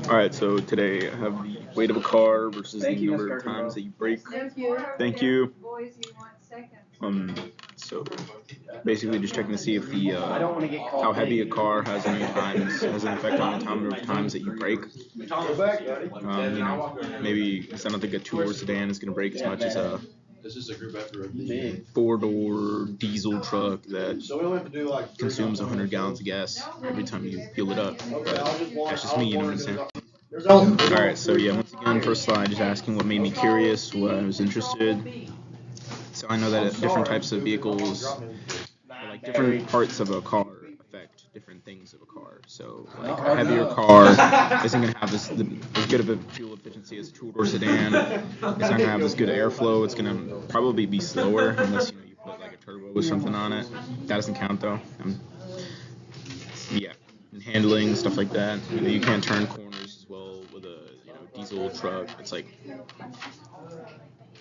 Alright, so today I have the weight of a car versus the number of times that you brake. Thank you. Um, so basically just checking to see if the how heavy a car has an effect on the number of times that you brake. Maybe because I don't think a two-door sedan is going to brake as much as a four-door diesel truck that consumes 100 gallons of gas every time you fuel it up. But that's just me, you know what I'm saying? Alright, so yeah, once again, first slide, just asking what made me curious, what I was interested. So I know that different types of vehicles, or like different parts of a car affect different things of a car. So like a heavier car isn't going to have as good of a fuel efficiency as a two-door sedan. It's not going to have as good airflow. It's going to probably be slower unless you put like a turbo or something on it. That doesn't count though. Yeah, and handling stuff like that. You can't turn corners as well with a diesel truck. It's like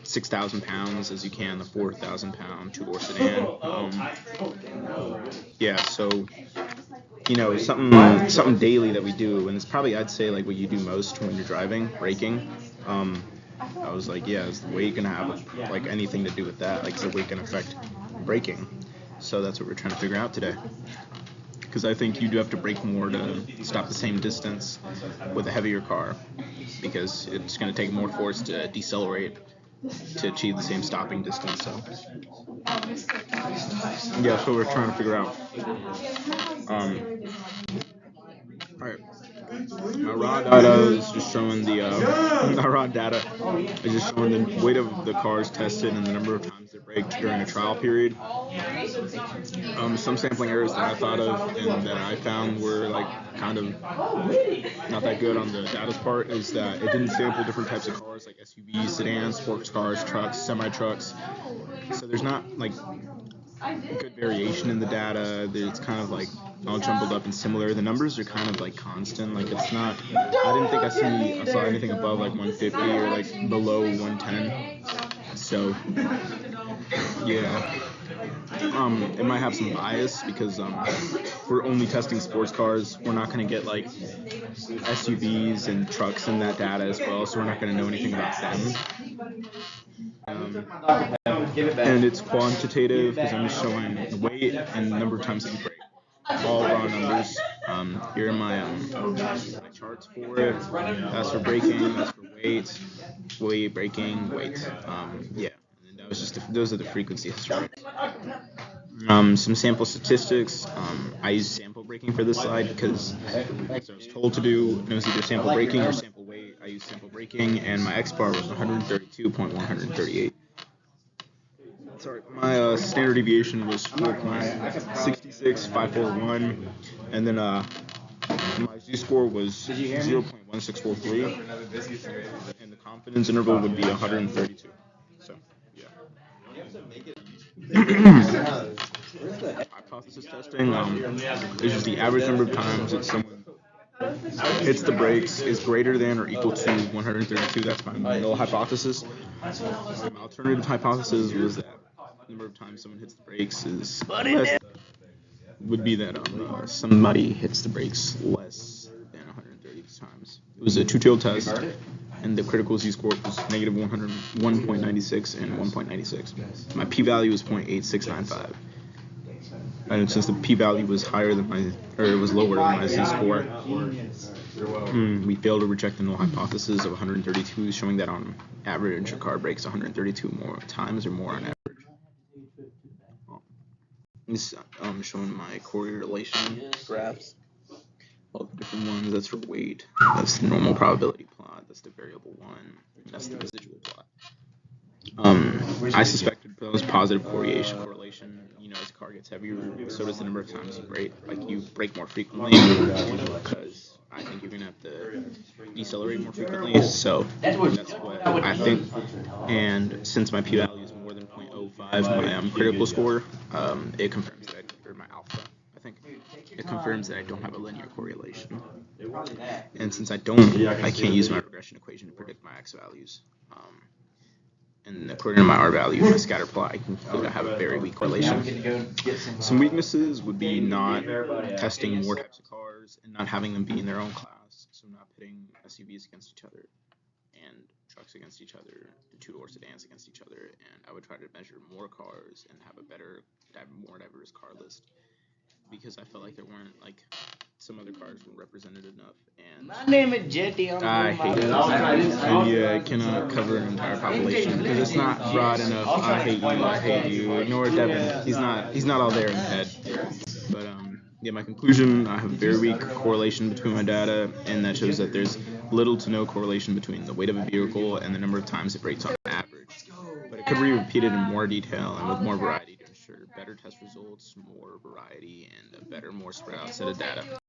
6,000 pounds as you can the 4,000-pound two-door sedan. Yeah, so something daily that we do, and it's probably I'd say like what you do most when you're driving, braking. I was like, yeah, is the weight gonna have like anything to do with that? Like, is the weight gonna affect braking? So that's what we're trying to figure out today. Because I think you do have to brake more to stop the same distance with a heavier car, because it's going to take more force to decelerate to achieve the same stopping distance. So yeah, that's what we're trying to figure out. All right. My raw data is just showing the weight of the cars tested and the number of times they braked during a trial period. Some sampling errors that I thought of and that I found were like kind of not that good on the data's part is that it didn't sample different types of cars like SUVs, sedans, sports cars, trucks, semi-trucks. So there's not like good variation in the data. It's kind of like all jumbled up and similar. The numbers are kind of like constant. Like it's not. I didn't think I saw anything above like 150 or like below 110. So yeah. It might have some bias because we're only testing sports cars. We're not going to get like SUVs and trucks in that data as well, so we're not going to know anything about them. And it's quantitative because I'm just showing the weight and the number of times that you brake. All raw numbers. Here are my charts for it. That's for braking. That's for weight, braking, weight. Yeah. And that was just those are the frequency history. Some sample statistics. I use sample braking for this slide because as I was told to do. It was either sample braking or sample weight. I used sample braking, and my X bar was 132.138. Sorry, my standard deviation was 4.66541, and then my z-score was 0.1643, and the confidence interval would be 132. So, yeah. Hypothesis testing is just the average number of times that someone hits the brakes is greater than or equal to 132. That's my null hypothesis. My alternative hypothesis was that the number of times someone hits the brakes is less, would be that somebody hits the brakes less than 130 times. It was a two-tailed test, and the critical z-score was negative 101.96 and 1.96. My p-value was 0.8695. And since the p-value was lower than my z-score, we failed to reject the null hypothesis of 132, showing that on average a car brakes 132 more times or more on average. I'm showing my correlation graphs. All the different ones. That's for weight. That's the normal probability plot. That's the variable one. That's the residual plot. I suspected there was positive correlation. As the car gets heavier, so does the number of times you brake. Like you brake more frequently because I think you're gonna have to decelerate more frequently. So that's what I think. And since my p-value is more than 0.05, my critical score, it confirms that, or my alpha, I think, it confirms that I don't have a linear correlation. And since I can't use my regression equation to predict my x values. And according to my R value, my scatter plot, I can have a very weak correlation. Some weaknesses would be not testing more types of cars and not having them be in their own class. trucks, so not pitting SUVs against each other and trucks against each other, the two-door sedans against each other, and I would try to measure more cars and have a more diverse car list, because I felt like there weren't some other cars weren't represented enough, and My name is Jetty. I hate it. Media cannot cover an entire population because it's not broad enough. I hate you. Ignore Devin. He's not all there in the head. But yeah, my conclusion: I have a very weak correlation between my data, and that shows that there's little to no correlation between the weight of a vehicle and the number of times it breaks on average. But it could be repeated in more detail and with more variety to ensure better test results, more variety, and a better, more spread out set of data.